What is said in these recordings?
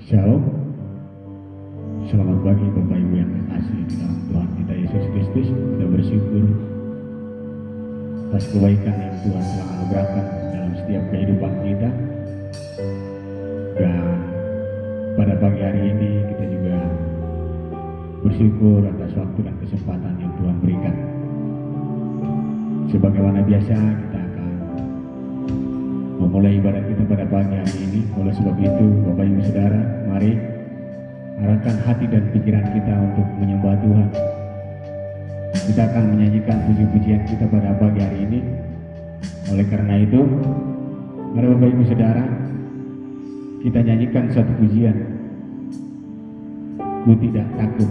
Shalom. Selamat pagi Bapak Ibu yang terkasih di dalam Tuhan kita Yesus Kristus. Kita bersyukur atas kebaikan yang Tuhan telah anugerahkan dalam setiap kehidupan kita. Dan pada pagi hari ini kita juga bersyukur atas waktu dan kesempatan yang Tuhan berikan. Sebagaimana biasa kita akan memulai ibadah kita pada pagi hari ini. Oleh sebab itu Bapak Ibu Saudara, mari arahkan hati dan pikiran kita untuk menyembah Tuhan. Kita akan menyanyikan puji-pujian kita pada pagi hari ini. Oleh karena itu, mari Bapak Ibu Saudara, kita nyanyikan satu pujian. Ku tidak takut.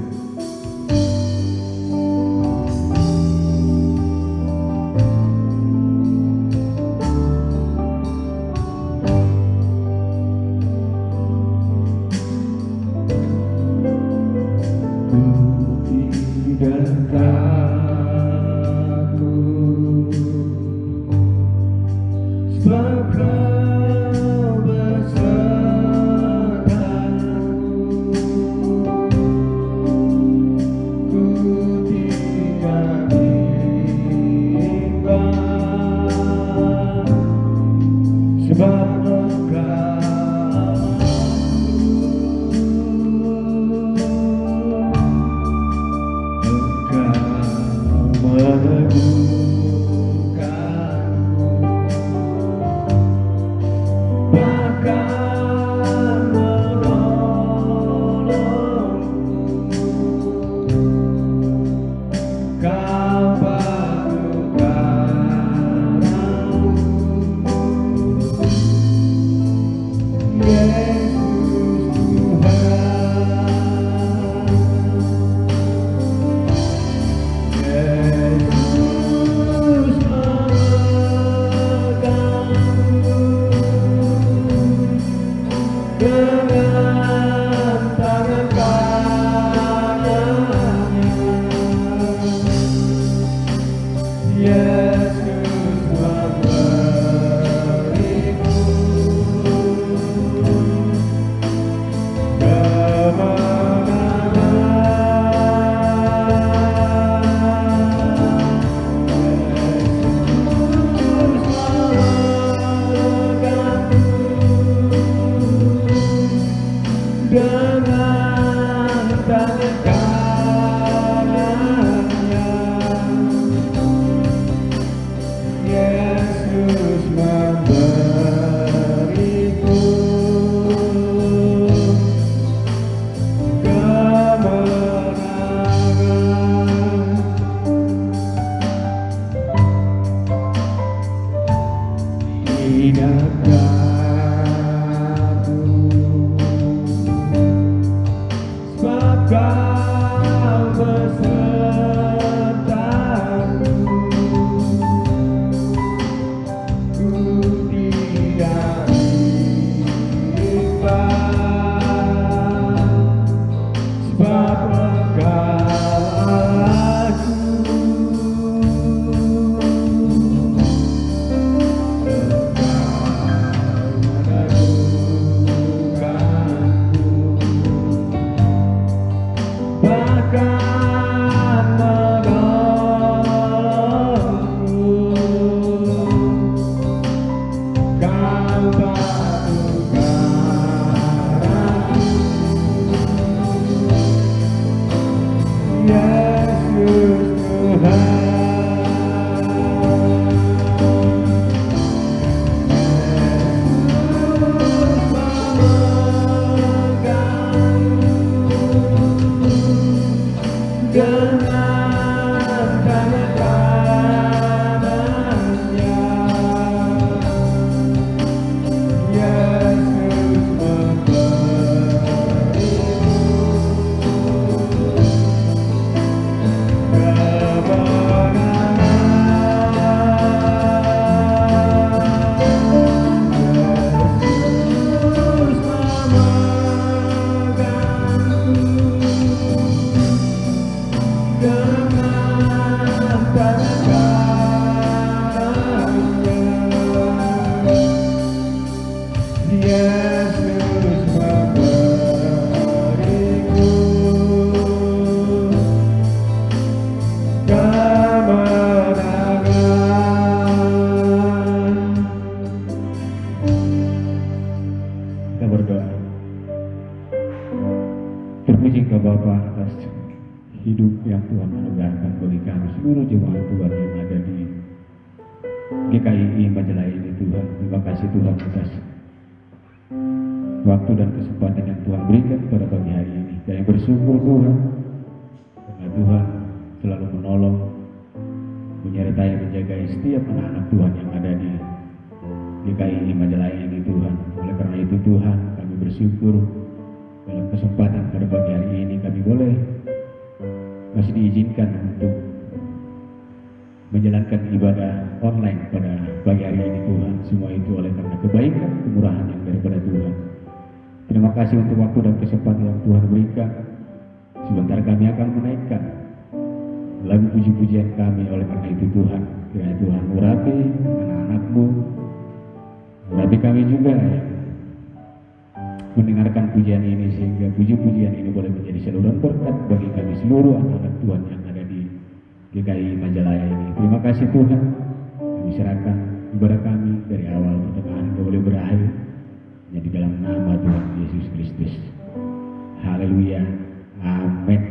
hidup yang Tuhan anugerahkan bagi kami seluruh jemaat Tuhan yang ada di GKI Majalaya ini Tuhan. Terima kasih Tuhan atas waktu dan kesempatan yang Tuhan berikan pada pagi hari ini. Kami bersyukur Tuhan karena Tuhan selalu menolong, menyertai, menjaga setiap anak-anak Tuhan yang ada di GKI Majalaya ini Tuhan. Oleh karena itu Tuhan, kami bersyukur dalam kesempatan pada pagi hari ini kami boleh masih diizinkan untuk menjalankan ibadah online pada pagi hari ini Tuhan. Semua itu oleh karena kebaikan, kemurahan yang daripada Tuhan. Terima kasih untuk waktu dan kesempatan yang Tuhan berikan. Sebentar kami akan menaikkan lagu puji-pujian kami. Oleh karena itu Tuhan, kiranya Tuhan urapi anak-anak-Mu, urapi kami juga ya, mendengarkan pujian ini sehingga puji-pujian ini boleh menjadi saluran berkat bagi kami seluruh anak-anak Tuhan yang ada di GKI Majalaya ini. Terima kasih Tuhan, kami serahkan ibadah kami dari awal pertengahan hingga boleh berakhir hanya di dalam nama Tuhan Yesus Kristus. Haleluya, amin.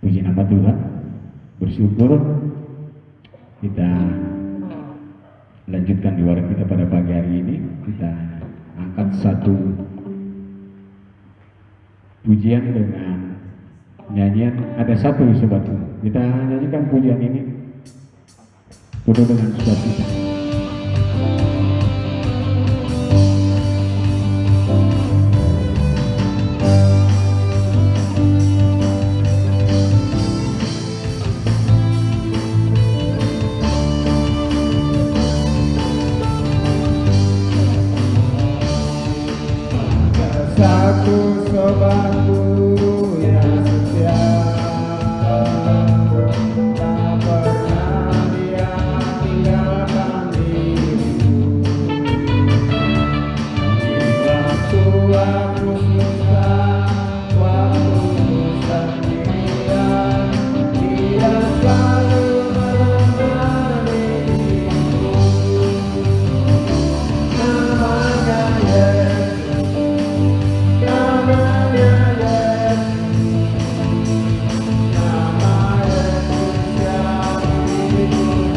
Puji nama Tuhan. Bersyukur kita lanjutkan di warak kita pada pagi hari ini. Kita angkat satu pujian dengan nyanyian Ada Satu Sobatku. Kita nyanyikan pujian ini penuh dengan sukacita. Satu sobatku yang setia, tak pernah dia tinggalkan diriku. Di waktu aku susah, waktu sendirian, dia selalu menemaniku. Namanya Yesus, namanya satu sobatku yang setia, tak pernah dia tinggalkan diriku.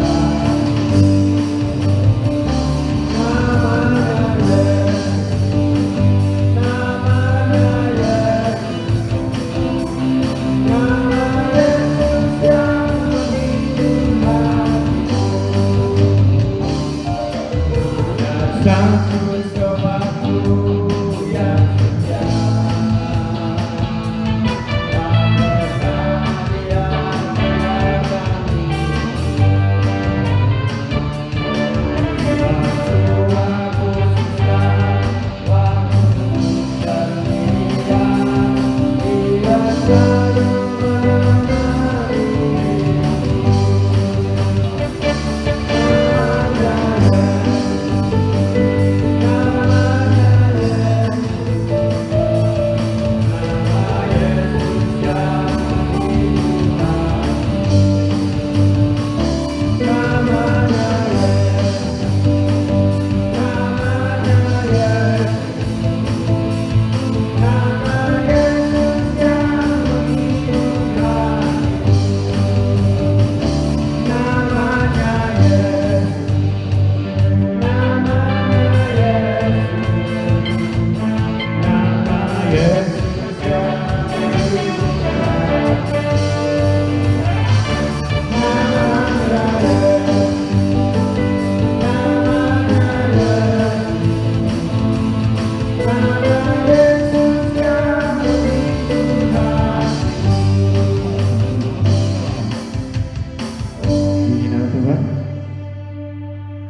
Waktu aku susah, waktu sendirian, dia selalu menemaniku.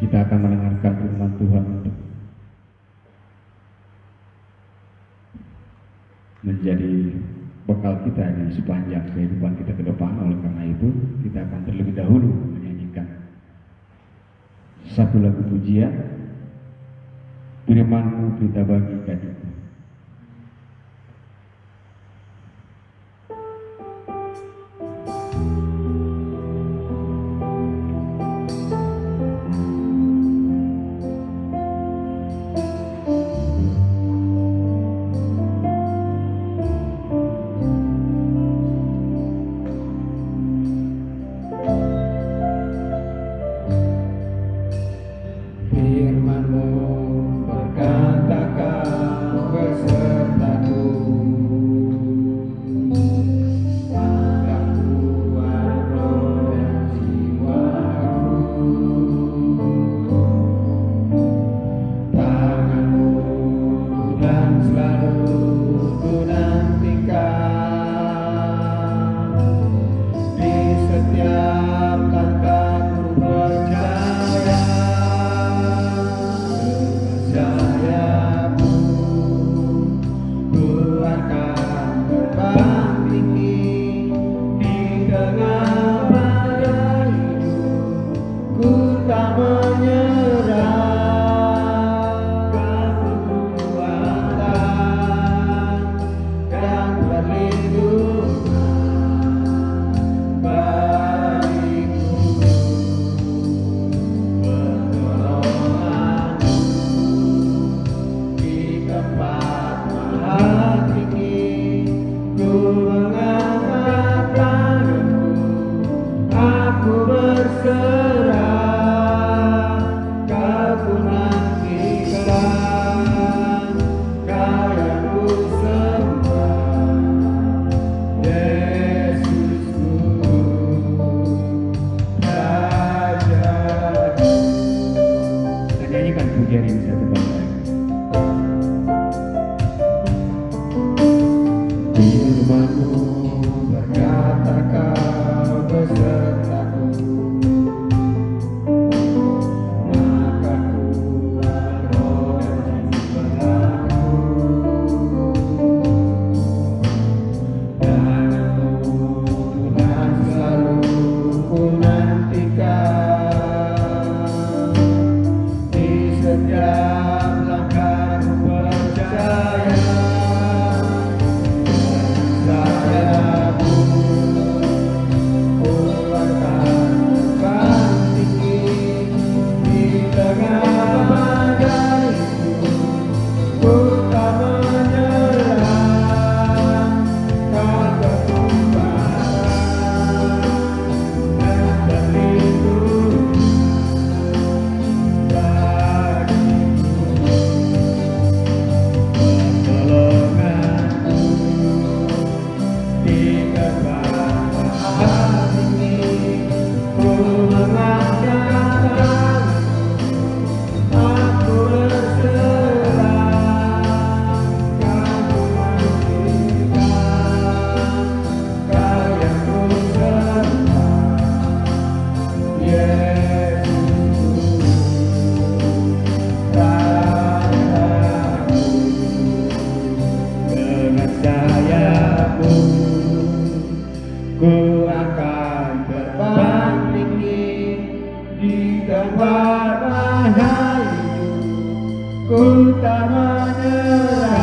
Kita akan mendengarkan firman Tuhan untuk menjadi bekal kita di sepanjang kehidupan kita ke depan. Oleh karena itu, kita akan terlebih dahulu menyanyikan satu lagu pujian, Firman-Mu kita bagikan. saat ini ku mengangkat aku berserah, kau menentukan, kau yang ku sembah, Yesus Rajaku. Dengan dayaku ku akan terbang tinggi di tempat rahayu, ku tak menyerah,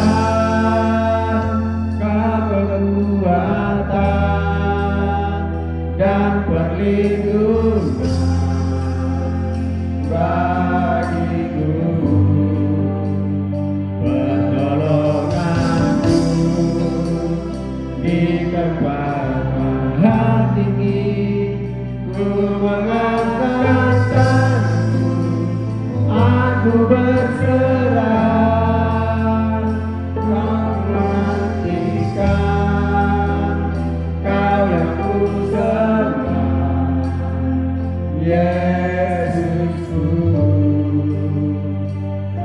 kau kekuatan dan perlindungan bagiku, pertolonganku di tempat maha tinggi, ku mengangkatkanmu, aku berserah, kau menantikan, kau yang ku sembah, Yesusku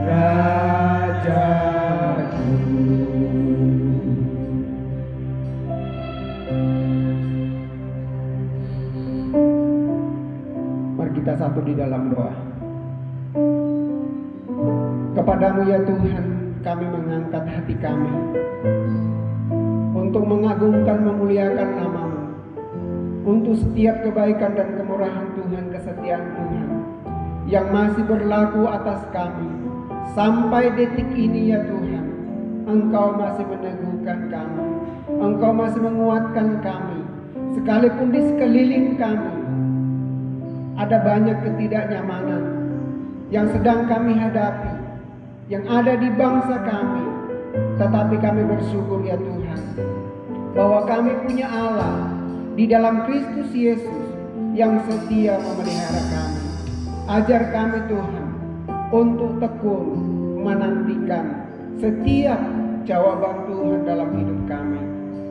Rajaku. Mari kita satu di dalam doa. Kepadamu ya Tuhan, kami mengangkat hati kami untuk mengagungkan, memuliakan nama-Mu, untuk setiap kebaikan dan kemurahan Tuhan, kesetiaan Tuhan yang masih berlaku atas kami sampai detik ini ya Tuhan. Engkau masih meneguhkan kami, Engkau masih menguatkan kami, sekalipun di sekeliling kami ada banyak ketidaknyamanan yang sedang kami hadapi, yang ada di bangsa kami. Tetapi kami bersyukur ya Tuhan, bahwa kami punya Allah di dalam Kristus Yesus yang setia memelihara kami. Ajar kami Tuhan untuk tekun menantikan setiap jawaban Tuhan dalam hidup kami.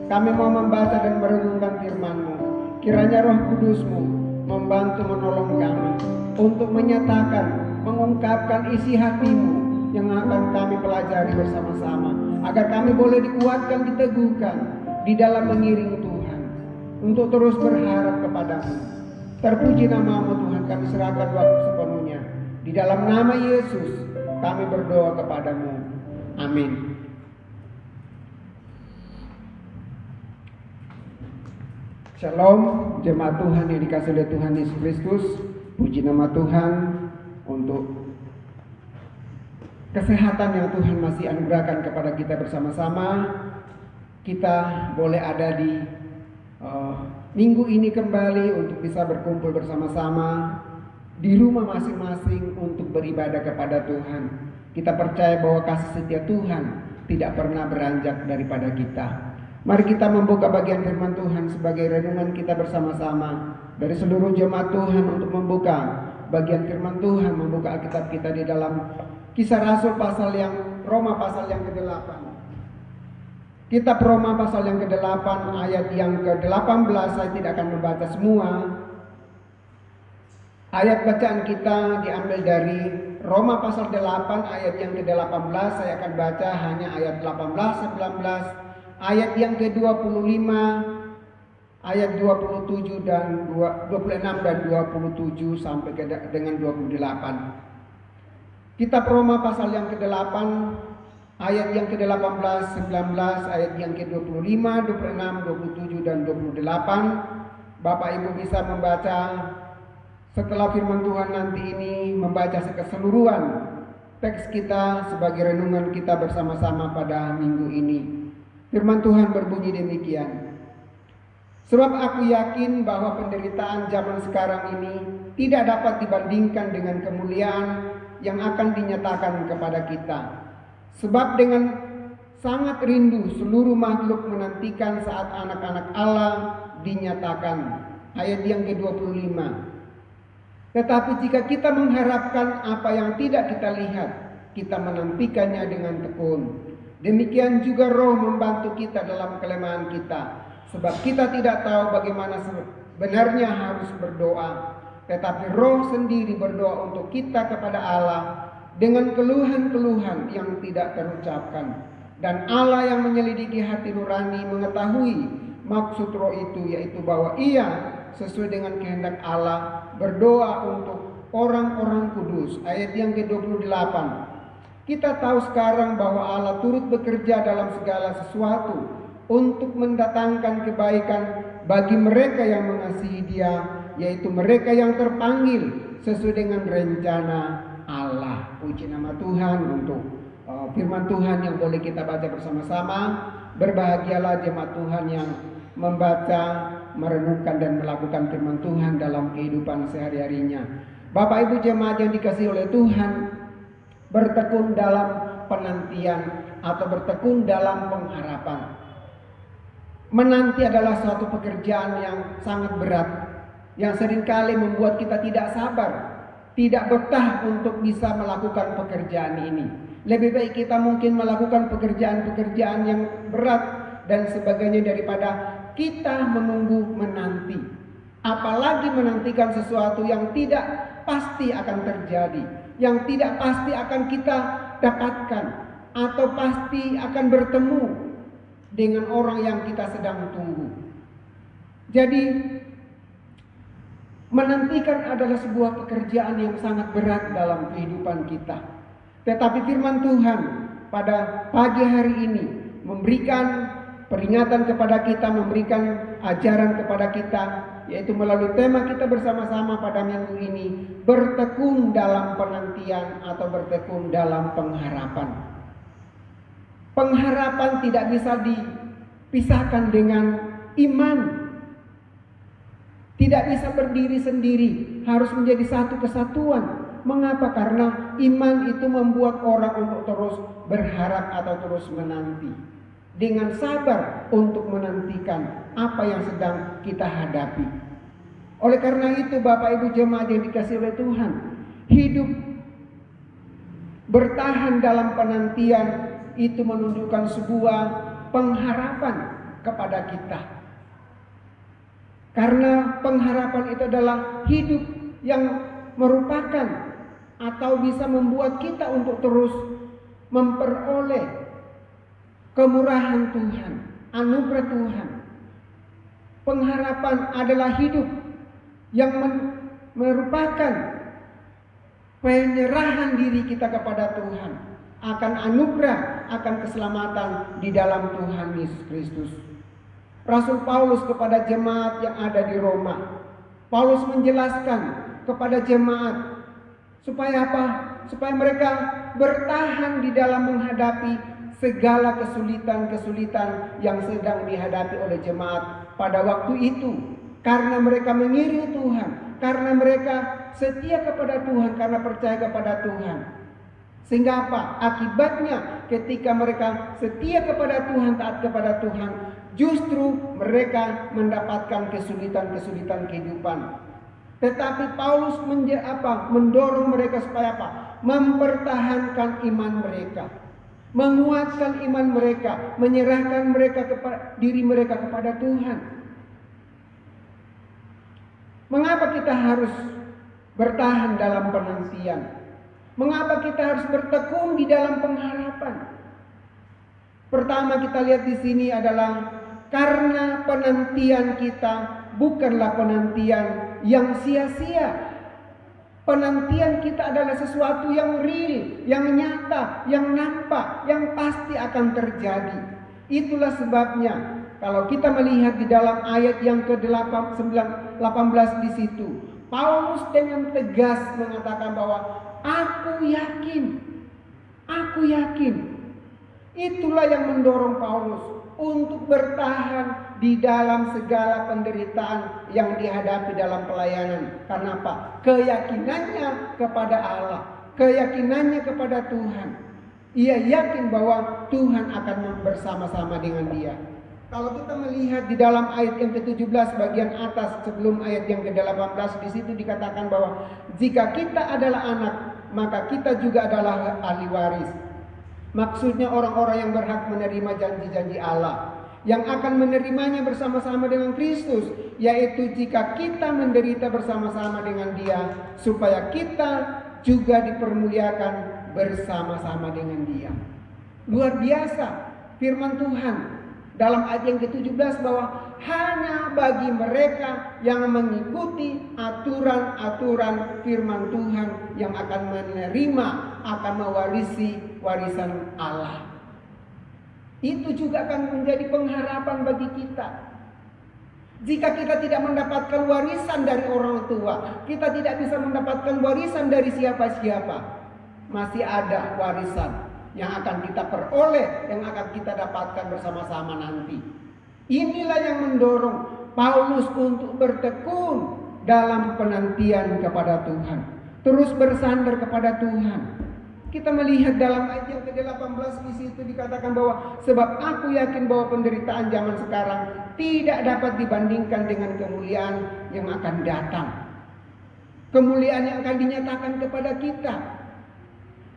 Kami mau membaca dan merenungkan firman-Mu. Kiranya Roh Kudus-Mu membantu menolong kami untuk menyatakan, mengungkapkan isi hati-Mu yang akan kami pelajari bersama-sama, agar kami boleh dikuatkan, diteguhkan di dalam mengiring Tuhan, untuk terus berharap kepadamu. Terpuji nama-Mu Tuhan, kami serahkan waktu sepenuhnya. Di dalam nama Yesus kami berdoa kepadamu. Amin. Shalom, jemaat Tuhan yang dikasihi oleh Tuhan Yesus Kristus. Puji nama Tuhan untuk kesehatan yang Tuhan masih anugerahkan kepada kita bersama-sama. Kita boleh ada di minggu ini kembali untuk bisa berkumpul bersama-sama di rumah masing-masing untuk beribadah kepada Tuhan. Kita percaya bahwa kasih setia Tuhan tidak pernah beranjak daripada kita. Mari kita membuka bagian firman Tuhan sebagai renungan kita bersama-sama dari seluruh jemaat Tuhan untuk membuka bagian firman Tuhan, membuka Alkitab kita di dalam Kisah Rasul Roma pasal yang ke-8. Kitab Roma pasal yang ke-8 ayat yang ke-18, saya tidak akan membaca semua. Ayat bacaan kita diambil dari Roma pasal 8 ayat yang ke-18. Saya akan baca hanya ayat 18, 19, ayat yang ke-25, ayat 27 dan 26 dan 27 sampai dengan 28. Kitab Roma pasal yang ke-8 ayat yang ke-18, 19, ayat yang ke-25, 26, 27 dan 28. Bapak Ibu bisa membaca setelah firman Tuhan nanti ini, membaca keseluruhan teks kita sebagai renungan kita bersama-sama pada minggu ini. Firman Tuhan berbunyi demikian. Sebab aku yakin bahwa penderitaan zaman sekarang ini tidak dapat dibandingkan dengan kemuliaan yang akan dinyatakan kepada kita. Sebab dengan sangat rindu seluruh makhluk menantikan saat anak-anak Allah dinyatakan. Ayat yang ke-25. Tetapi jika kita mengharapkan apa yang tidak kita lihat, kita menantikannya dengan tekun. Demikian juga Roh membantu kita dalam kelemahan kita. Sebab kita tidak tahu bagaimana sebenarnya harus berdoa, tetapi Roh sendiri berdoa untuk kita kepada Allah dengan keluhan-keluhan yang tidak terucapkan. Dan Allah yang menyelidiki hati nurani mengetahui maksud Roh itu, yaitu bahwa Ia sesuai dengan kehendak Allah berdoa untuk orang-orang kudus. Ayat yang ke-28. Kita tahu sekarang bahwa Allah turut bekerja dalam segala sesuatu untuk mendatangkan kebaikan bagi mereka yang mengasihi Dia, yaitu mereka yang terpanggil sesuai dengan rencana Allah. Puji nama Tuhan untuk firman Tuhan yang boleh kita baca bersama-sama. Berbahagialah jemaat Tuhan yang membaca, merenungkan dan melakukan firman Tuhan dalam kehidupan sehari-harinya. Bapak Ibu jemaat yang dikasihi oleh Tuhan, bertekun dalam penantian atau bertekun dalam pengharapan. Menanti adalah suatu pekerjaan yang sangat berat, yang seringkali membuat kita tidak sabar, tidak betah untuk bisa melakukan pekerjaan ini. Lebih baik kita mungkin melakukan pekerjaan-pekerjaan yang berat dan sebagainya daripada kita menunggu menanti. Apalagi menantikan sesuatu yang tidak pasti akan terjadi, yang tidak pasti akan kita dapatkan, atau pasti akan bertemu dengan orang yang kita sedang tunggu. Jadi menantikan adalah sebuah pekerjaan yang sangat berat dalam kehidupan kita. Tetapi firman Tuhan pada pagi hari ini memberikan peringatan kepada kita, memberikan ajaran kepada kita, yaitu melalui tema kita bersama-sama pada minggu ini, bertekun dalam penantian atau bertekun dalam pengharapan. Pengharapan tidak bisa dipisahkan dengan iman. Tidak bisa berdiri sendiri, harus menjadi satu kesatuan. Mengapa? Karena iman itu membuat orang untuk terus berharap atau terus menanti. Dengan sabar untuk menantikan apa yang sedang kita hadapi. Oleh karena itu Bapak Ibu jemaat yang dikasihi oleh Tuhan, hidup bertahan dalam penantian itu menunjukkan sebuah pengharapan kepada kita. Karena pengharapan itu adalah hidup yang merupakan atau bisa membuat kita untuk terus memperoleh kemurahan Tuhan, anugerah Tuhan. Pengharapan adalah hidup yang merupakan penyerahan diri kita kepada Tuhan, akan anugerah, akan keselamatan di dalam Tuhan Yesus Kristus. Rasul Paulus kepada jemaat yang ada di Roma, Paulus menjelaskan kepada jemaat supaya apa? Supaya mereka bertahan di dalam menghadapi segala kesulitan-kesulitan yang sedang dihadapi oleh jemaat pada waktu itu. Karena mereka mengiring Tuhan, karena mereka setia kepada Tuhan, karena percaya kepada Tuhan. Sehingga apa? Akibatnya ketika mereka setia kepada Tuhan, taat kepada Tuhan, justru mereka mendapatkan kesulitan-kesulitan kehidupan. Tetapi Paulus mendorong mereka supaya apa? Mempertahankan iman mereka, menguatkan iman mereka, menyerahkan mereka diri mereka kepada Tuhan. Mengapa kita harus bertahan dalam penantian? Mengapa kita harus bertekun di dalam pengharapan? Pertama kita lihat di sini adalah karena penantian kita bukanlah penantian yang sia-sia. Penantian kita adalah sesuatu yang real, yang nyata, yang nampak, yang pasti akan terjadi. Itulah sebabnya kalau kita melihat di dalam ayat yang ke-18 di situ, Paulus dengan tegas mengatakan bahwa aku yakin. Itulah yang mendorong Paulus untuk bertahan di dalam segala penderitaan yang dihadapi dalam pelayanan. Karena apa? Keyakinannya kepada Allah, keyakinannya kepada Tuhan. Ia yakin bahwa Tuhan akan bersama-sama dengan dia. Kalau kita melihat di dalam ayat yang ke-17 bagian atas sebelum ayat yang ke-18, di situ dikatakan bahwa jika kita adalah anak, maka kita juga adalah ahli waris. Maksudnya orang-orang yang berhak menerima janji-janji Allah. yang akan menerimanya bersama-sama dengan Kristus, yaitu jika kita menderita bersama-sama dengan Dia, supaya kita juga dipermuliakan bersama-sama dengan Dia. Luar biasa firman Tuhan dalam ayat yang ke-17 bahwa hanya bagi mereka yang mengikuti aturan-aturan firman Tuhan yang akan menerima, akan mewarisi warisan Allah. Itu juga akan menjadi pengharapan bagi kita. Jika kita tidak mendapatkan warisan dari orang tua, kita tidak bisa mendapatkan warisan dari siapa-siapa, masih ada warisan yang akan kita peroleh, yang akan kita dapatkan bersama-sama nanti. Inilah yang mendorong Paulus untuk bertekun dalam penantian kepada Tuhan, terus bersandar kepada Tuhan. Kita melihat dalam ayat yang ke-18 di situ dikatakan bahwa sebab aku yakin bahwa penderitaan zaman sekarang tidak dapat dibandingkan dengan kemuliaan yang akan datang. Kemuliaan yang akan dinyatakan kepada kita.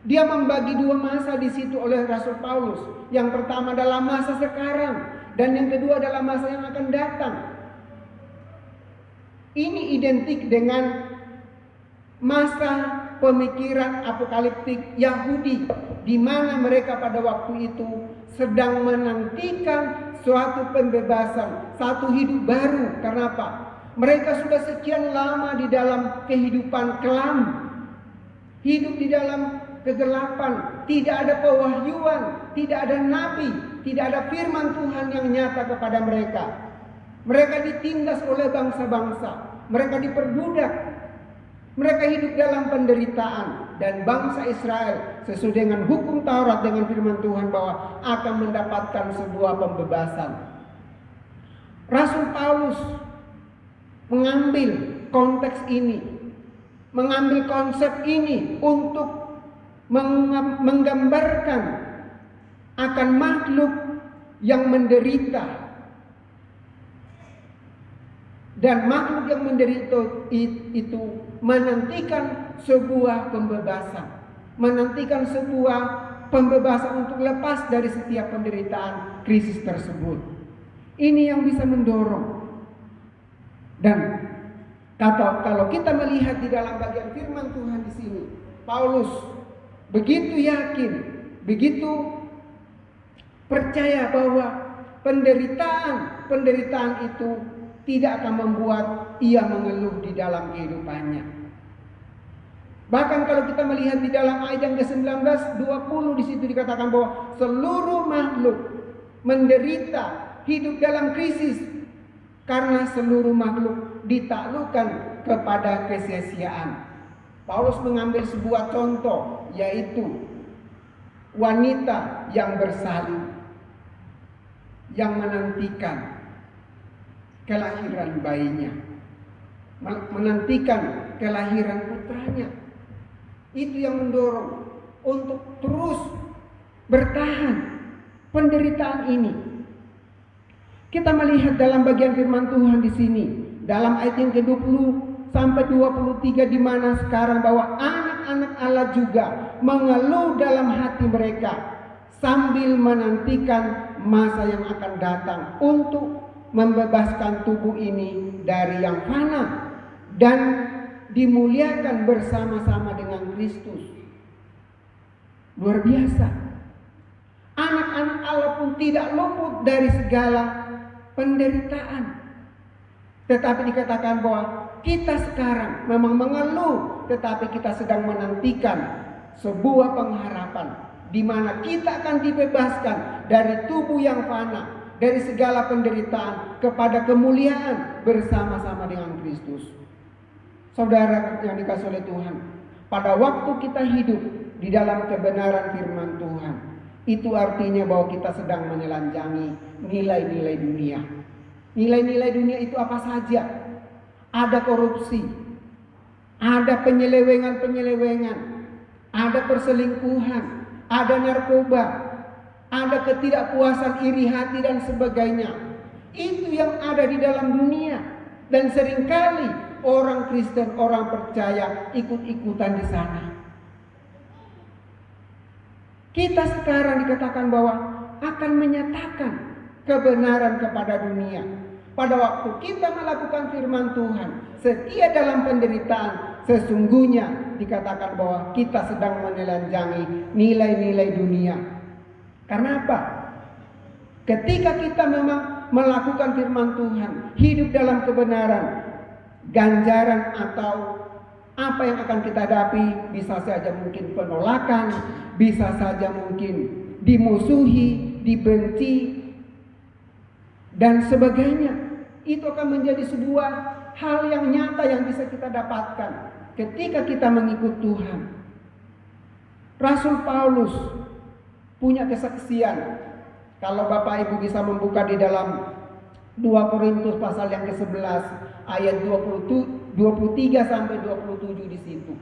Dia membagi dua masa di situ oleh Rasul Paulus. Yang pertama adalah masa sekarang dan yang kedua adalah masa yang akan datang. Ini identik dengan masa pemikiran apokaliptik Yahudi, di mana mereka pada waktu itu sedang menantikan suatu pembebasan, satu hidup baru. Karena apa? Mereka sudah sekian lama di dalam kehidupan kelam, hidup di dalam kegelapan, tidak ada pewahyuan, tidak ada nabi, tidak ada firman Tuhan yang nyata kepada mereka. Mereka ditindas oleh bangsa-bangsa, mereka diperbudak. Mereka hidup dalam penderitaan, dan bangsa Israel sesuai dengan hukum Taurat dengan firman Tuhan bahwa akan mendapatkan sebuah pembebasan. Rasul Paulus mengambil konteks ini, mengambil konsep ini untuk menggambarkan akan makhluk yang menderita. Dan makhluk yang menderita itu menantikan sebuah pembebasan, menantikan sebuah pembebasan untuk lepas dari setiap penderitaan krisis tersebut. Ini yang bisa mendorong. Dan kalau kita melihat di dalam bagian firman Tuhan di sini, Paulus begitu yakin, begitu percaya bahwa penderitaan itu tidak akan membuat ia mengeluh di dalam kehidupannya. Bahkan kalau kita melihat di dalam ayat yang ke-19, 20 di situ dikatakan bahwa seluruh makhluk menderita, hidup dalam krisis karena seluruh makhluk ditaklukkan kepada kesia-siaan. Paulus mengambil sebuah contoh, yaitu wanita yang bersalin, yang menantikan kelahiran bayinya, menantikan kelahiran putranya. Itu yang mendorong untuk terus bertahan penderitaan ini. Kita melihat dalam bagian firman Tuhan di sini, dalam ayat yang ke-20 sampai 23, di mana sekarang bahwa anak-anak Allah juga mengeluh dalam hati mereka sambil menantikan masa yang akan datang untuk membebaskan tubuh ini dari yang fana dan dimuliakan bersama-sama dengan Kristus. Luar biasa. Anak-anak Allah pun tidak luput dari segala penderitaan. Tetapi dikatakan bahwa kita sekarang memang mengeluh, tetapi kita sedang menantikan sebuah pengharapan di mana kita akan dibebaskan dari tubuh yang fana, dari segala penderitaan kepada kemuliaan bersama-sama dengan Kristus. Saudara yang dikasihi oleh Tuhan, pada waktu kita hidup di dalam kebenaran firman Tuhan, itu artinya bahwa kita sedang menelanjangi nilai-nilai dunia. Nilai-nilai dunia itu apa saja? Ada korupsi, ada penyelewengan-penyelewengan, ada perselingkuhan, ada narkoba, ada ketidakpuasan, iri hati dan sebagainya. Itu yang ada di dalam dunia. Dan seringkali orang Kristen, orang percaya ikut-ikutan di sana. Kita sekarang dikatakan bahwa akan menyatakan kebenaran kepada dunia. Pada waktu kita melakukan firman Tuhan, setia dalam penderitaan, sesungguhnya dikatakan bahwa kita sedang menelanjangi nilai-nilai dunia. Karena apa? Ketika kita memang melakukan firman Tuhan, hidup dalam kebenaran, ganjaran atau apa yang akan kita hadapi bisa saja mungkin penolakan, bisa saja mungkin dimusuhi, dibenci, dan sebagainya. Itu akan menjadi sebuah hal yang nyata yang bisa kita dapatkan ketika kita mengikut Tuhan. Rasul Paulus punya kesaksian. Kalau Bapak Ibu bisa membuka di dalam 2 Korintus pasal yang ke-11 ayat 23 sampai 27 di situ.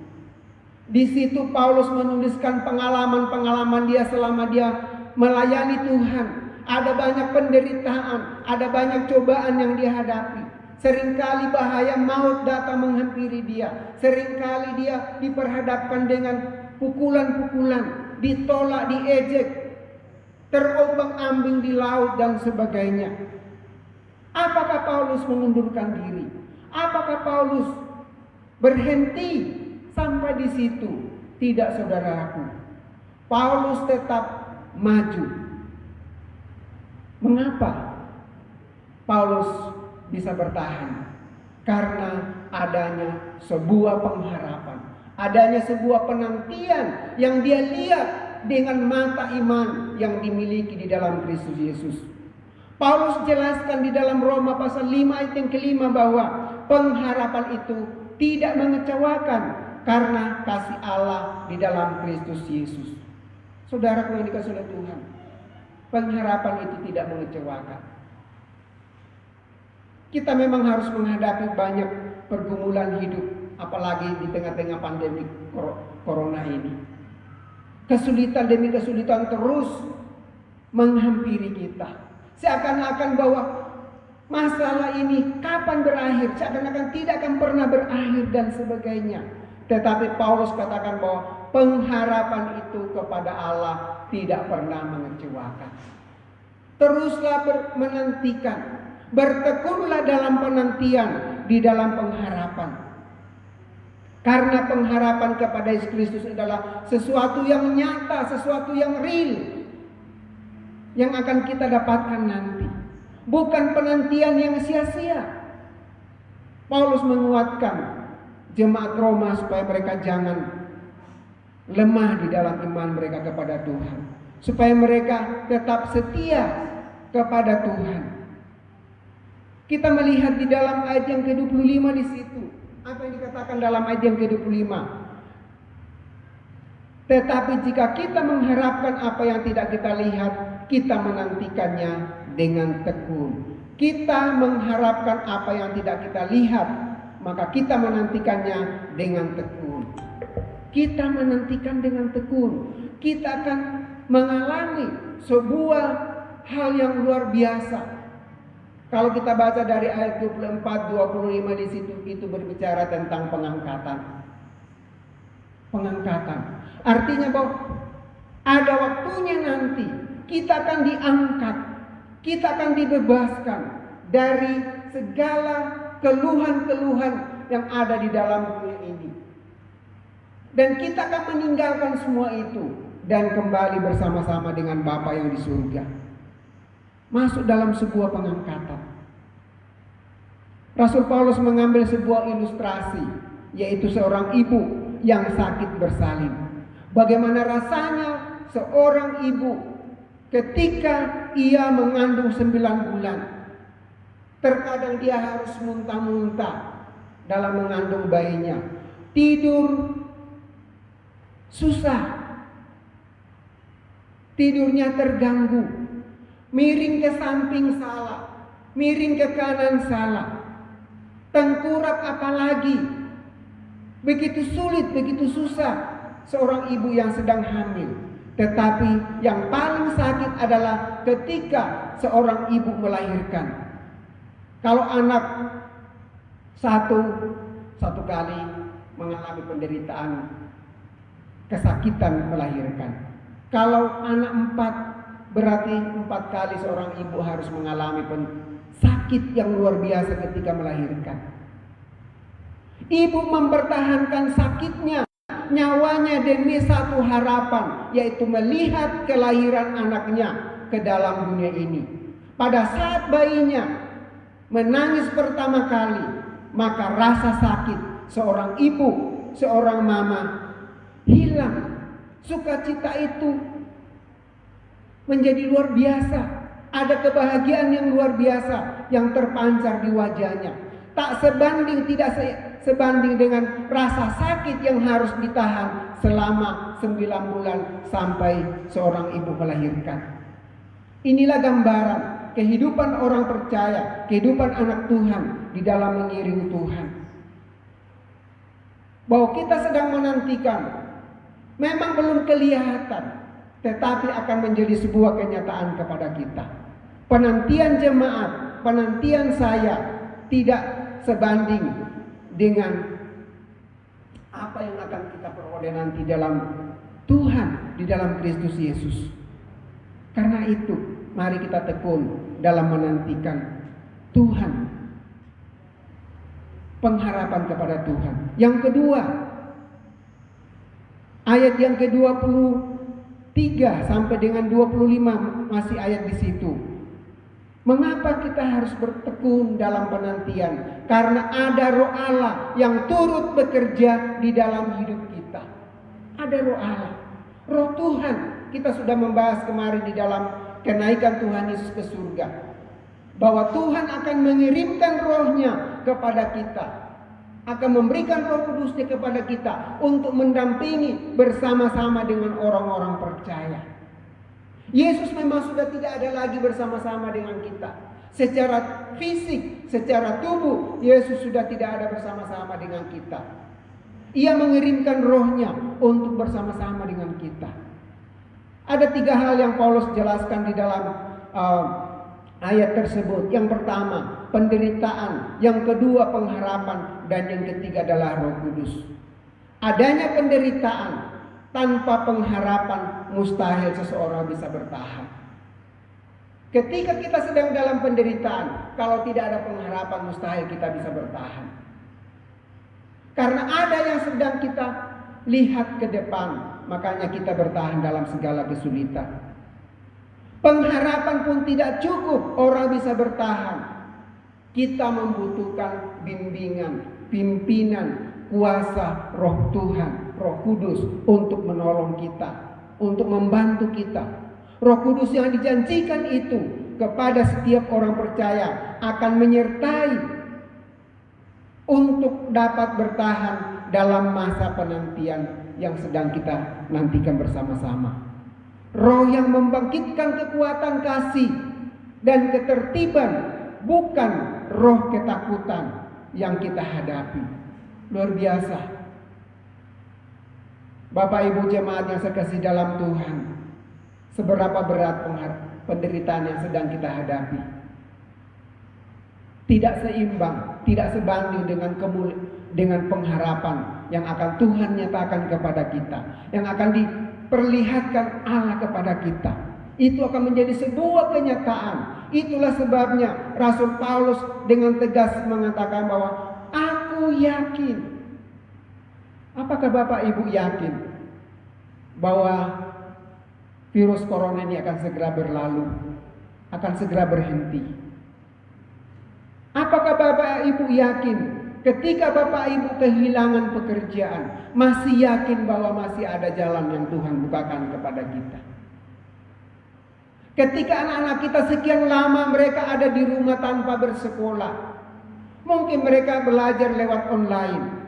Di situ Paulus menuliskan pengalaman-pengalaman dia selama dia melayani Tuhan. Ada banyak penderitaan, ada banyak cobaan yang dia hadapi. Seringkali bahaya maut datang menghampiri dia. Seringkali dia diperhadapkan dengan pukulan-pukulan, ditolak, diejek, terombang-ambing di laut dan sebagainya. Apakah Paulus mengundurkan diri? Apakah Paulus berhenti sampai di situ? Tidak, saudaraku. Paulus tetap maju. Mengapa Paulus bisa bertahan? Karena adanya sebuah pengharapan, adanya sebuah penantian yang dia lihat dengan mata iman yang dimiliki di dalam Kristus Yesus. Paulus jelaskan di dalam Roma pasal 5 ayat yang ke-5 bahwa pengharapan itu tidak mengecewakan karena kasih Allah di dalam Kristus Yesus. Saudaraku yang dikasihi oleh Tuhan, pengharapan itu tidak mengecewakan. Kita memang harus menghadapi banyak pergumulan hidup, apalagi di tengah-tengah pandemi corona ini. Kesulitan demi kesulitan terus menghampiri kita. Seakan-akan bahwa masalah ini kapan berakhir, seakan-akan tidak akan pernah berakhir dan sebagainya. Tetapi Paulus katakan bahwa pengharapan itu kepada Allah tidak pernah mengecewakan. Teruslah menantikan, bertekunlah dalam penantian di dalam pengharapan. Karena pengharapan kepada Yesus Kristus adalah sesuatu yang nyata, sesuatu yang real, yang akan kita dapatkan nanti. Bukan penantian yang sia-sia. Paulus menguatkan jemaat Roma supaya mereka jangan lemah di dalam iman mereka kepada Tuhan, supaya mereka tetap setia kepada Tuhan. Kita melihat di dalam ayat yang ke-25 di situ, apa yang dikatakan dalam ayat yang ke-25. Tetapi jika kita mengharapkan apa yang tidak kita lihat, kita menantikannya dengan tekun. Kita mengharapkan apa yang tidak kita lihat, maka kita menantikannya dengan tekun. Kita menantikan dengan tekun. Kita akan mengalami sebuah hal yang luar biasa. Kalau kita baca dari ayat 24-25 di situ, itu berbicara tentang pengangkatan. Pengangkatan. Artinya bahwa ada waktunya nanti kita akan diangkat. Kita akan dibebaskan dari segala keluhan-keluhan yang ada di dalam dunia ini. Dan kita akan meninggalkan semua itu dan kembali bersama-sama dengan Bapa yang di surga. Masuk dalam sebuah pengangkatan. Rasul Paulus mengambil sebuah ilustrasi, yaitu seorang ibu yang sakit bersalin. Bagaimana rasanya seorang ibu ketika ia mengandung 9 bulan. Terkadang dia harus muntah-muntah dalam mengandung bayinya. Tidur susah. Tidurnya terganggu. Miring ke samping salah, miring ke kanan salah. Tengkurap apalagi. Begitu sulit, begitu susah seorang ibu yang sedang hamil. Tetapi yang paling sakit adalah ketika seorang ibu melahirkan. Kalau anak satu kali mengalami penderitaan, kesakitan melahirkan. Kalau anak 4, berarti 4 kali seorang ibu harus mengalami sakit yang luar biasa ketika melahirkan. Ibu mempertahankan sakitnya, nyawanya demi satu harapan, yaitu melihat kelahiran anaknya ke dalam dunia ini. Pada saat bayinya menangis pertama kali, maka rasa sakit seorang ibu, seorang mama hilang. Sukacita itu menjadi luar biasa. Ada kebahagiaan yang luar biasa yang terpancar di wajahnya. Tak sebanding, tidak sebanding dengan rasa sakit yang harus ditahan selama 9 bulan sampai seorang ibu melahirkan. Inilah gambaran kehidupan orang percaya, kehidupan anak Tuhan di dalam mengiring Tuhan. Bahwa kita sedang menantikan, memang belum kelihatan, tetapi akan menjadi sebuah kenyataan kepada kita. Penantian jemaat, penantian saya tidak sebanding dengan apa yang akan kita peroleh nanti dalam Tuhan, di dalam Kristus Yesus. Karena itu, mari kita tekun dalam menantikan Tuhan, pengharapan kepada Tuhan. Yang kedua, ayat yang ke-23 sampai dengan 25 masih ayat di situ. Mengapa kita harus bertekun dalam penantian? Karena ada Roh Allah yang turut bekerja di dalam hidup kita. Ada Roh Allah, Roh Tuhan. Kita sudah membahas kemarin di dalam kenaikan Tuhan Yesus ke surga, bahwa Tuhan akan mengirimkan Roh-Nya kepada kita, akan memberikan Roh Kudus-Nya kepada kita untuk mendampingi bersama-sama dengan orang-orang percaya. Yesus memang sudah tidak ada lagi bersama-sama dengan kita. Secara fisik, secara tubuh, Yesus sudah tidak ada bersama-sama dengan kita. Ia mengirimkan Roh-Nya untuk bersama-sama dengan kita. Ada 3 hal yang Paulus jelaskan di dalam ayat tersebut. Yang pertama, penderitaan. Yang kedua, pengharapan. Dan yang ketiga adalah Roh Kudus. Adanya penderitaan tanpa pengharapan, mustahil seseorang bisa bertahan. Ketika kita sedang dalam penderitaan, kalau tidak ada pengharapan, mustahil kita bisa bertahan. Karena ada yang sedang kita lihat ke depan, makanya kita bertahan dalam segala kesulitan. Pengharapan pun tidak cukup orang bisa bertahan. Kita membutuhkan bimbingan, pimpinan, kuasa Roh Tuhan, Roh Kudus untuk menolong kita, untuk membantu kita. Roh Kudus yang dijanjikan itu kepada setiap orang percaya akan menyertai untuk dapat bertahan dalam masa penantian yang sedang kita nantikan bersama-sama. Roh yang membangkitkan kekuatan kasih dan ketertiban, bukan roh ketakutan yang kita hadapi. Luar biasa. Bapak Ibu jemaat yang saya kasih dalam Tuhan, seberapa berat penderitaan yang sedang kita hadapi. Tidak seimbang, tidak sebanding dengan pengharapan yang akan Tuhan nyatakan kepada kita, yang akan diperlihatkan Allah kepada kita. Itu akan menjadi sebuah kenyataan. Itulah sebabnya Rasul Paulus dengan tegas mengatakan bahwa aku yakin. Apakah Bapak Ibu yakin bahwa virus corona ini akan segera berlalu, akan segera berhenti? Apakah Bapak Ibu yakin ketika Bapak Ibu kehilangan pekerjaan, masih yakin bahwa masih ada jalan yang Tuhan bukakan kepada kita? Ketika anak-anak kita sekian lama mereka ada di rumah tanpa bersekolah, mungkin mereka belajar lewat online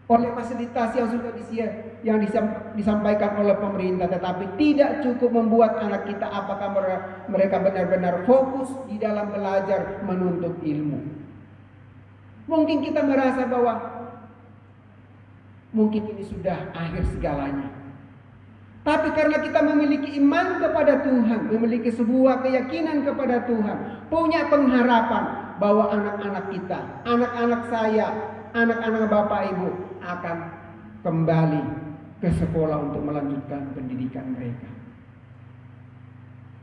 oleh fasilitas yang sudah disampaikan oleh pemerintah, tetapi tidak cukup membuat anak kita apakah mereka benar-benar fokus di dalam belajar menuntut ilmu. Mungkin kita merasa bahwa mungkin ini sudah akhir segalanya. Tapi karena kita memiliki iman kepada Tuhan, memiliki sebuah keyakinan kepada Tuhan, punya pengharapan bahwa anak-anak kita, anak-anak saya, anak-anak Bapak Ibu akan kembali ke sekolah untuk melanjutkan pendidikan mereka.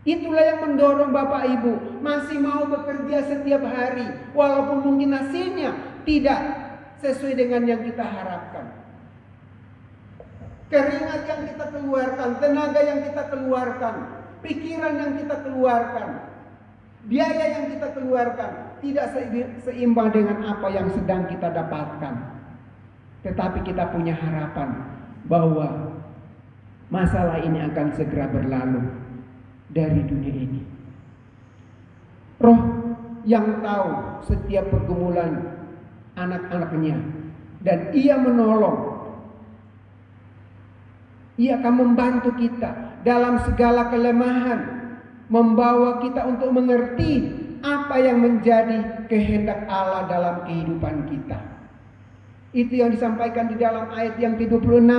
Itulah yang mendorong Bapak Ibu masih mau bekerja setiap hari, walaupun mungkin hasilnya tidak sesuai dengan yang kita harapkan. Keringat yang kita keluarkan, tenaga yang kita keluarkan, pikiran yang kita keluarkan, biaya yang kita keluarkan tidak seimbang dengan apa yang sedang kita dapatkan. Tetapi kita punya harapan bahwa masalah ini akan segera berlalu dari dunia ini. Roh yang tahu setiap pergumulan anak-anaknya dan Ia menolong. Ia akan membantu kita dalam segala kelemahan, membawa kita untuk mengerti apa yang menjadi kehendak Allah dalam kehidupan kita. Itu yang disampaikan di dalam ayat yang ke-26.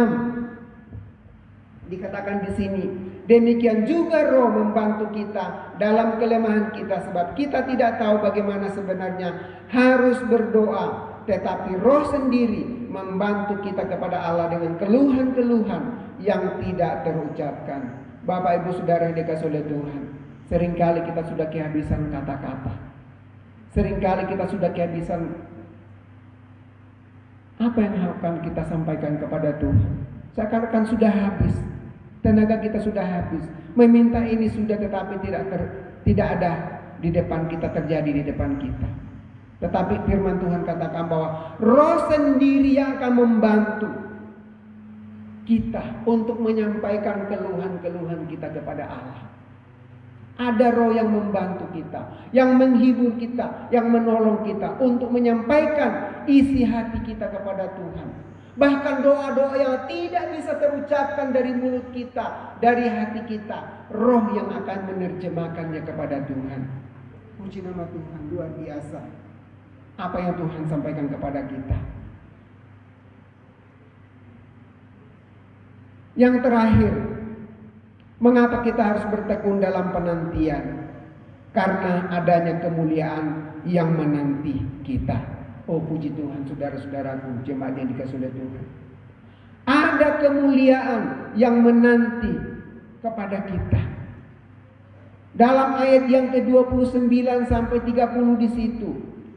Dikatakan di sini, demikian juga Roh membantu kita dalam kelemahan kita, sebab kita tidak tahu bagaimana sebenarnya harus berdoa, tetapi Roh sendiri membantu kita kepada Allah dengan keluhan-keluhan yang tidak terucapkan. Bapak Ibu Saudara yang dikasihi oleh Tuhan, seringkali kita sudah kehabisan kata-kata. Seringkali kita sudah kehabisan apa yang akan kita sampaikan kepada Tuhan. Seakan-akan sudah habis. Tenaga kita sudah habis. Meminta ini sudah, tetapi tidak ada di depan kita, terjadi di depan kita. Tetapi firman Tuhan katakan bahwa Roh sendiri yang akan membantu kita untuk menyampaikan keluhan-keluhan kita kepada Allah. Ada Roh yang membantu kita, yang menghibur kita, yang menolong kita untuk menyampaikan isi hati kita kepada Tuhan. Bahkan doa-doa yang tidak bisa terucapkan dari mulut kita, dari hati kita, Roh yang akan menerjemahkannya kepada Tuhan. Puji nama Tuhan, luar biasa apa yang Tuhan sampaikan kepada kita. Yang terakhir, mengapa kita harus bertekun dalam penantian? Karena adanya kemuliaan yang menanti kita. Oh puji Tuhan, saudara-saudaraku, jemaat yang dikasihi oleh Tuhan. Ada kemuliaan yang menanti kepada kita. Dalam ayat yang ke-29 sampai 30 di situ,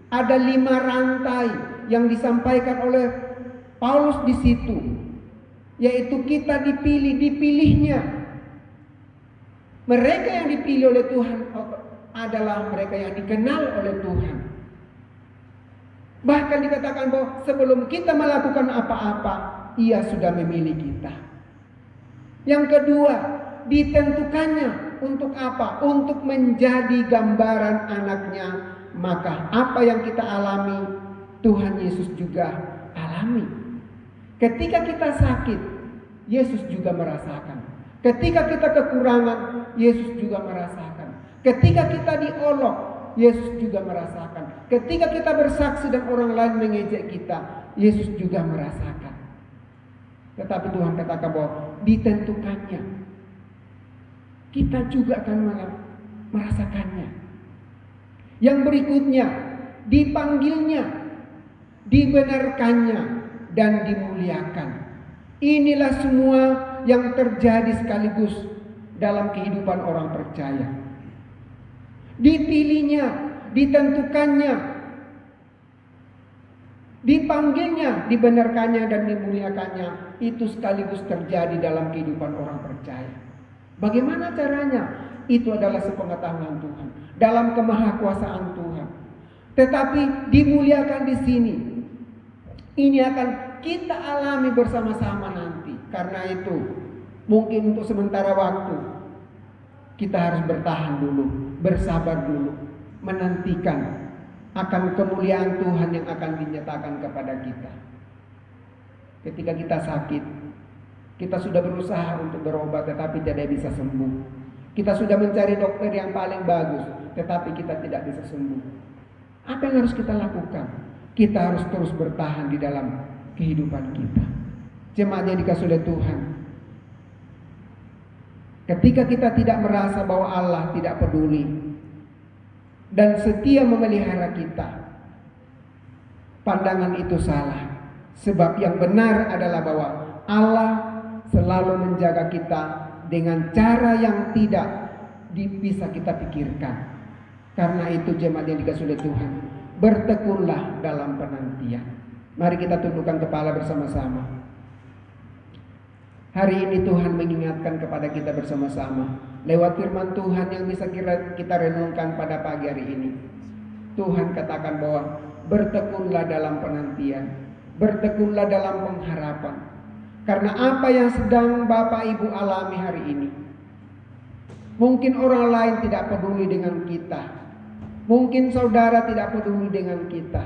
ada 5 rantai yang disampaikan oleh Paulus di situ, yaitu kita dipilihnya. Mereka yang dipilih oleh Tuhan adalah mereka yang dikenal oleh Tuhan. Bahkan dikatakan bahwa sebelum kita melakukan apa-apa, Ia sudah memilih kita. Yang kedua, ditentukannya untuk apa? Untuk menjadi gambaran anaknya. Maka apa yang kita alami, Tuhan Yesus juga alami. Ketika kita sakit, Yesus juga merasakan. Ketika kita kekurangan, Yesus juga merasakan. Ketika kita diolok, Yesus juga merasakan. Ketika kita bersaksi dan orang lain mengejek kita, Yesus juga merasakan. Tetapi Tuhan katakan bahwa ditentukannya, kita juga akan merasakannya. Yang berikutnya, dipanggilnya, dibenarkannya, dan dimuliakan. Inilah semua yang terjadi sekaligus dalam kehidupan orang percaya. Dipilihnya, ditentukannya, dipanggilnya, dibenarkannya, dan dimuliakannya. Itu sekaligus terjadi dalam kehidupan orang percaya. Bagaimana caranya? Itu adalah sepengetahuan Tuhan, dalam kemahakuasaan Tuhan. Tetapi dimuliakan di sini, ini akan kita alami bersama-sama nanti. Karena itu, mungkin untuk sementara waktu kita harus bertahan dulu, bersabar dulu, menantikan akan kemuliaan Tuhan yang akan dinyatakan kepada kita. Ketika kita sakit, kita sudah berusaha untuk berobat tetapi tidak bisa sembuh. Kita sudah mencari dokter yang paling bagus tetapi kita tidak bisa sembuh. Apa yang harus kita lakukan? Kita harus terus bertahan di dalam kehidupan kita. Jemaat yang dikasihi oleh Tuhan, ketika kita tidak merasa bahwa Allah tidak peduli dan setia memelihara kita, pandangan itu salah. Sebab yang benar adalah bahwa Allah selalu menjaga kita dengan cara yang tidak bisa kita pikirkan. Karena itu jemaat yang dikasihi oleh Tuhan, bertekunlah dalam penantian. Mari kita tundukkan kepala bersama-sama. Hari ini Tuhan mengingatkan kepada kita bersama-sama lewat firman Tuhan yang bisa kita renungkan pada pagi hari ini. Tuhan katakan bahwa bertekunlah dalam penantian, bertekunlah dalam pengharapan. Karena apa yang sedang Bapak Ibu alami hari ini, mungkin orang lain tidak peduli dengan kita, mungkin saudara tidak peduli dengan kita,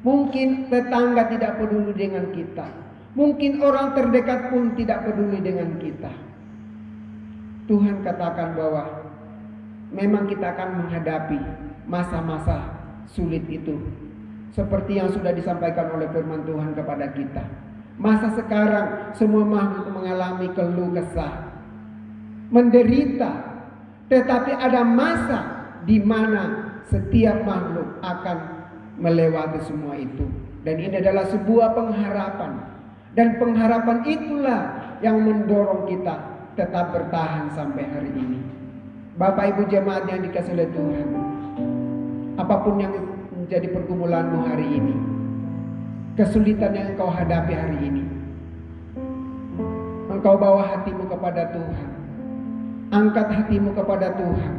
mungkin tetangga tidak peduli dengan kita, mungkin orang terdekat pun tidak peduli dengan kita. Tuhan katakan bahwa memang kita akan menghadapi masa-masa sulit itu, seperti yang sudah disampaikan oleh firman Tuhan kepada kita. Masa sekarang semua makhluk mengalami keluh kesah, menderita, tetapi ada masa di mana setiap makhluk akan melewati semua itu. Dan ini adalah sebuah pengharapan. Dan pengharapan itulah yang mendorong kita tetap bertahan sampai hari ini. Bapak Ibu jemaat yang dikasihi oleh Tuhan, apapun yang menjadi pergumulanmu hari ini, kesulitan yang engkau hadapi hari ini, engkau bawa hatimu kepada Tuhan. Angkat hatimu kepada Tuhan,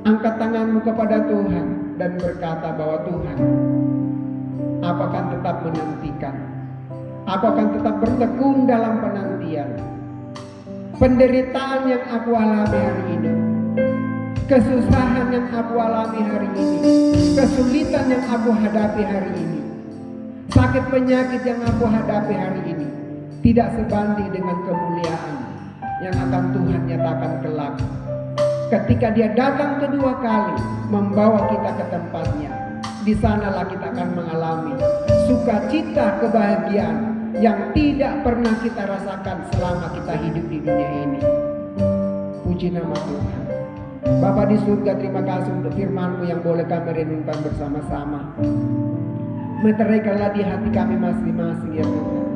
angkat tanganmu kepada Tuhan, dan berkata bahwa Tuhan, aku akan tetap menantikan, aku akan tetap bertekun dalam penantian. Penderitaan yang aku alami hari ini, kesusahan yang aku alami hari ini, kesulitan yang aku hadapi hari ini, sakit penyakit yang aku hadapi hari ini, tidak sebanding dengan kemuliaan yang akan Tuhan nyatakan kelak ketika Dia datang kedua kali membawa kita ke tempatnya. Di sanalah kita akan mengalami sukacita, kebahagiaan yang tidak pernah kita rasakan selama kita hidup di dunia ini. Puji nama Tuhan. Bapa di surga, terima kasih untuk firman-Mu yang boleh kami renungkan bersama-sama. Meteraikanlah di hati kami masing-masing ya Tuhan.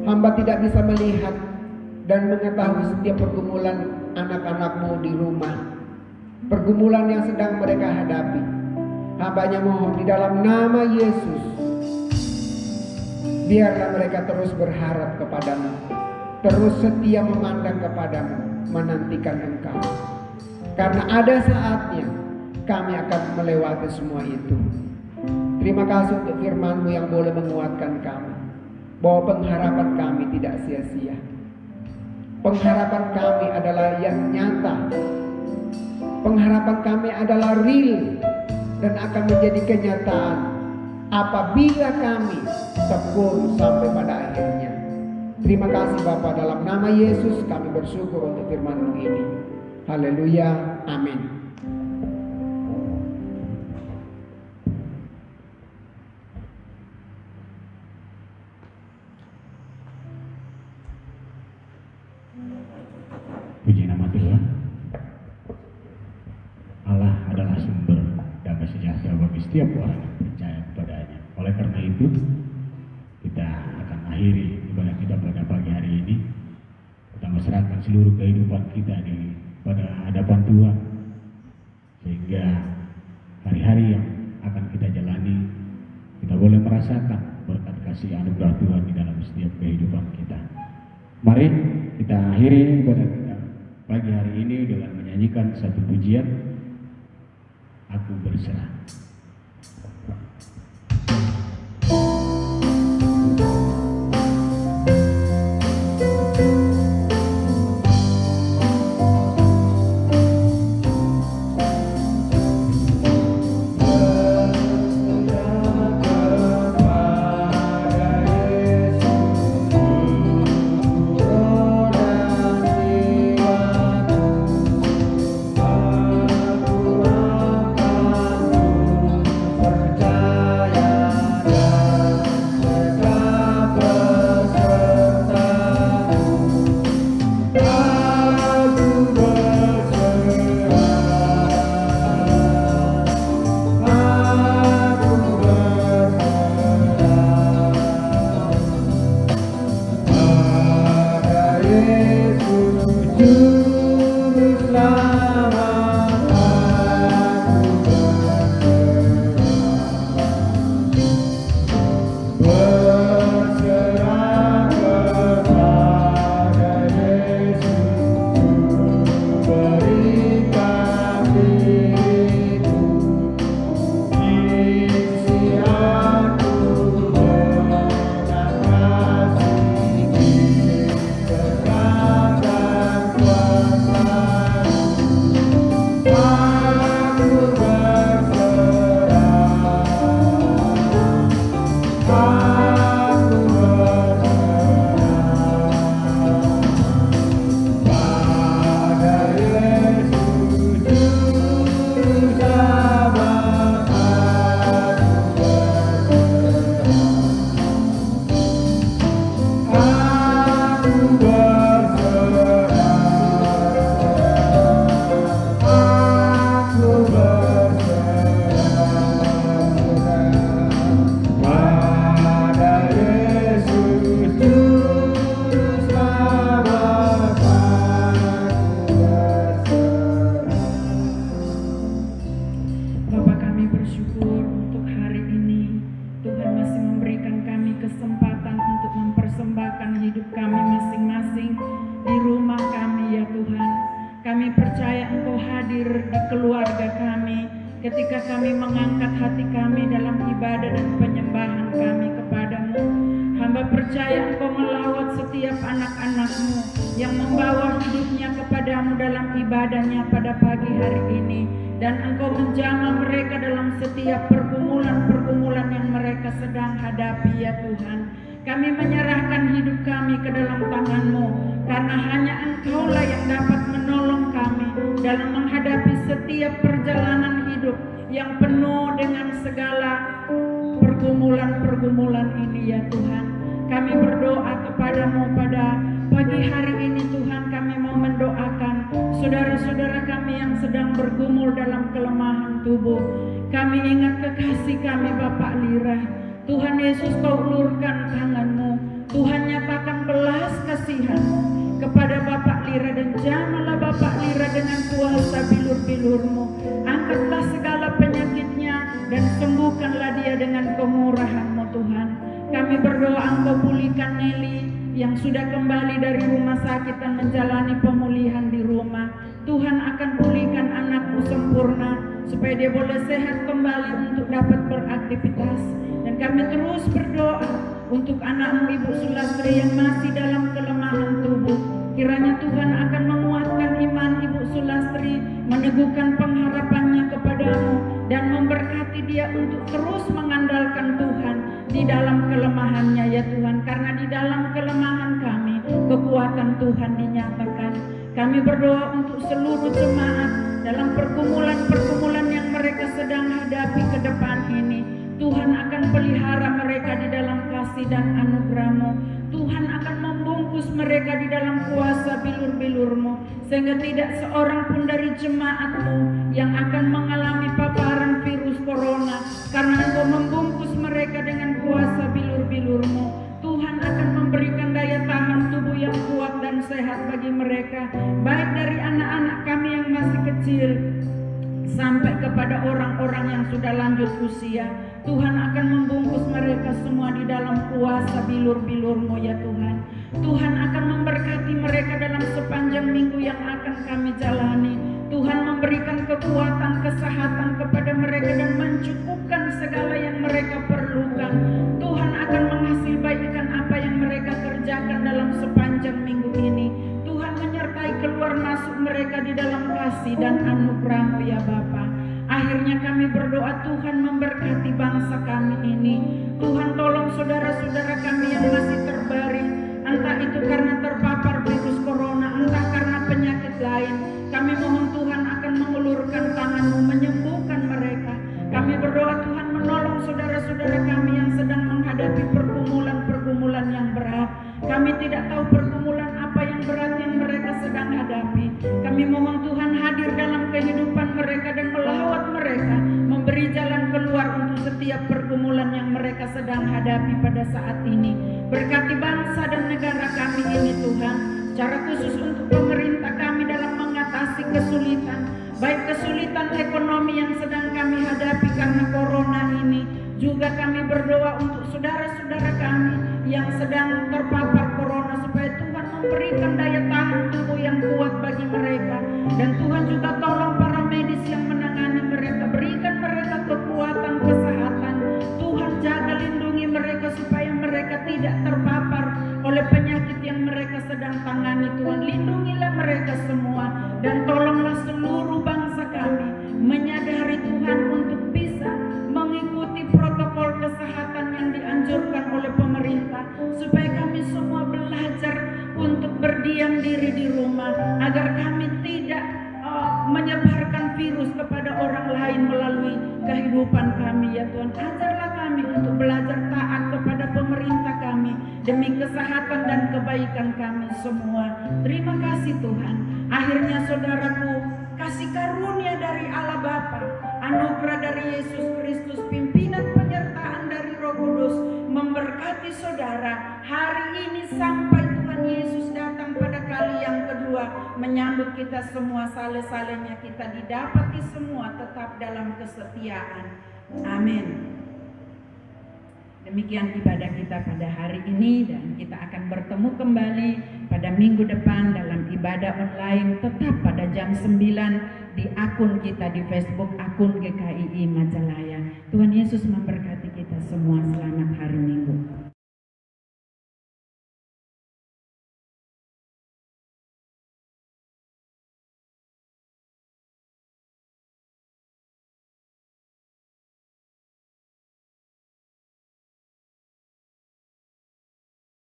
Hamba tidak bisa melihat dan mengetahui setiap pergumulan anak-anak-Mu di rumah, pergumulan yang sedang mereka hadapi. Hambanya mohon di dalam nama Yesus, biarlah mereka terus berharap kepada-Mu, terus setia memandang kepada-Mu, menantikan Engkau. Karena ada saatnya kami akan melewati semua itu. Terima kasih untuk firman-Mu yang boleh menguatkan kami, bahwa pengharapan kami tidak sia-sia. Pengharapan kami adalah yang nyata. Pengharapan kami adalah real dan akan menjadi kenyataan apabila kami tekun sampai pada akhirnya. Terima kasih Bapa, dalam nama Yesus kami bersyukur untuk firman-Mu ini. Haleluya, amin. Puji nama Tuhan. Allah adalah sumber damai sejahtera bagi setiap orang yang percaya kepadanya. Oleh karena itu, kita akan akhiri ibadah kita pada pagi hari ini. Kita serahkan seluruh kehidupan kita pada hadapan Tuhan, sehingga hari-hari yang akan kita jalani, kita boleh merasakan berkat kasih anugerah Tuhan di dalam setiap kehidupan kita. Mari kita akhiri ibadah kita pagi hari ini dengan menyanyikan satu pujian, Aku Berserah. Aku kami mengangkat hati kami dalam ibadah dan penyembahan kami kepadamu. Hamba percaya Engkau melawat setiap anak-anak-Mu yang membawa hidupnya kepadamu dalam ibadahnya pada pagi hari ini. Dan Engkau menjamah mereka dalam setiap pergumulan-pergumulan yang mereka sedang hadapi ya Tuhan. Kami menyerahkan hidup kami ke dalam tangan-Mu, karena hanya Engkaulah yang dapat menolong kami dalam menghadapi setiap perjalanan hidup yang penuh dengan segala pergumulan-pergumulan ini ya Tuhan. Kami berdoa kepadamu pada pagi hari ini Tuhan. Kami mau mendoakan saudara-saudara kami yang sedang bergumul dalam kelemahan tubuh. Kami ingat kekasih kami Bapak Lira. Tuhan Yesus, Kau ulurkan tangan-Mu. Tuhan nyatakan belas kasihan-Mu kepada Bapak Lira, dan jamahlah Bapak Lira dengan kuasa bilur-bilur-Mu. Angkatlah segala penyakitnya dan sembuhkanlah dia dengan kemurahan-Mu Tuhan. Kami berdoa Engkau pulihkan Nelly yang sudah kembali dari rumah sakit dan menjalani pemulihan di rumah. Tuhan akan pulihkan anakmu sempurna supaya dia boleh sehat kembali untuk dapat beraktivitas. Dan kami terus berdoa untuk anakmu Ibu Sulastri yang masih dalam kelemahan tubuh. Kiranya Tuhan akan menguatkan iman Ibu Sulastri, meneguhkan pengharapannya kepadamu, dan memberkati dia untuk terus mengandalkan Tuhan di dalam kelemahannya ya Tuhan. Karena di dalam kelemahan kami, kekuatan Tuhan dinyatakan. Kami berdoa untuk seluruh jemaat dalam pergumulan-pergumulan yang mereka sedang hadapi ke depan ini. Tuhan akan pelihara mereka di dalam kasih dan anugerah-Mu. Tuhan akan membungkus mereka di dalam kuasa bilur-bilur-Mu, sehingga tidak seorang pun dari jemaat-Mu yang akan mengalami paparan virus corona, karena Engkau membungkus mereka dengan kuasa bilur-bilur-Mu. Tuhan akan memberikan daya tahan tubuh yang kuat dan sehat bagi mereka, baik dari anak-anak kami yang masih kecil sampai kepada orang-orang yang sudah lanjut usia. Tuhan akan membungkus mereka semua di dalam kuasa bilur-bilur-Mu ya Tuhan. Tuhan akan memberkati mereka dalam sepanjang minggu yang akan kami jalani. Tuhan memberikan kekuatan, kesehatan kepada mereka dan mencukupkan segala yang mereka perlukan. Tuhan akan menghasilbaikkan apa yang mereka kerjakan dalam sepanjang minggu ini. Tuhan menyertai keluar masuk mereka di dalam kasih dan anugerah-Mu ya Bapa. Akhirnya kami berdoa Tuhan memberkati bangsa kami ini. Tuhan tolong saudara-saudara kami yang masih terbaring, entah itu karena terpapar virus corona, entah karena penyakit lain. Kami mohon Tuhan akan mengulurkan tangan-Mu, menyembuhkan mereka. Kami berdoa Tuhan menolong saudara-saudara kami yang sedang menghadapi pergumulan-pergumulan yang berat. Kami tidak tahu pergumulan apa yang berat yang mereka sedang hadapi. Kami mohon Tuhan hadir dalam kehidupan mereka dan melawat mereka, memberi jalan keluar untuk setiap pergumulan yang mereka sedang hadapi pada saat ini. Berkati bangsa dan negara kami ini Tuhan, secara khusus untuk pemerintah kami dalam mengatasi kesulitan, baik kesulitan ekonomi yang sedang kami hadapi karena corona ini. Juga kami berdoa untuk saudara-saudara kami yang sedang terpapar corona, supaya Tuhan memberikan daya tahan tubuh yang kuat bagi mereka. Dan Tuhan juga tolong para medis yang menangani mereka, berikan mereka kekuatan, kesehatan. Tuhan jaga lindungi mereka supaya mereka tidak terpapar oleh penyakit yang mereka sedang tangani. Tuhan lindungilah mereka semua, dan tolonglah seluruh bangsa kami menyadari Tuhan untuk bisa mengikuti protokol kesehatan yang dianjurkan oleh pemerintah, supaya kami semua belajar untuk berdiam diri di rumah, agar kami tidak menyebarkan virus kepada orang lain melalui kehidupan kami ya Tuhan. Ajarlah kami untuk belajar taat kepada pemerintah kami demi kesehatan dan kebaikan kami semua. Terima kasih Tuhan. Akhirnya saudaraku, kasih karunia dari Allah Bapa, anugerah dari Yesus Kristus, pimpinan penyertaan dari Roh Kudus memberkati saudara hari ini sampai Tuhan Yesus datang pada kali yang kedua, menyambut kita semua, saleh-salehnya kita didapati semua tetap dalam kesetiaan. Amin. Demikian ibadah kita pada hari ini, dan kita akan bertemu kembali pada minggu depan dalam ibadah ibadah online tetap pada jam 9 di akun kita di Facebook, akun GKII Majalaya. Tuhan Yesus memberkati kita semua. Selamat hari Minggu.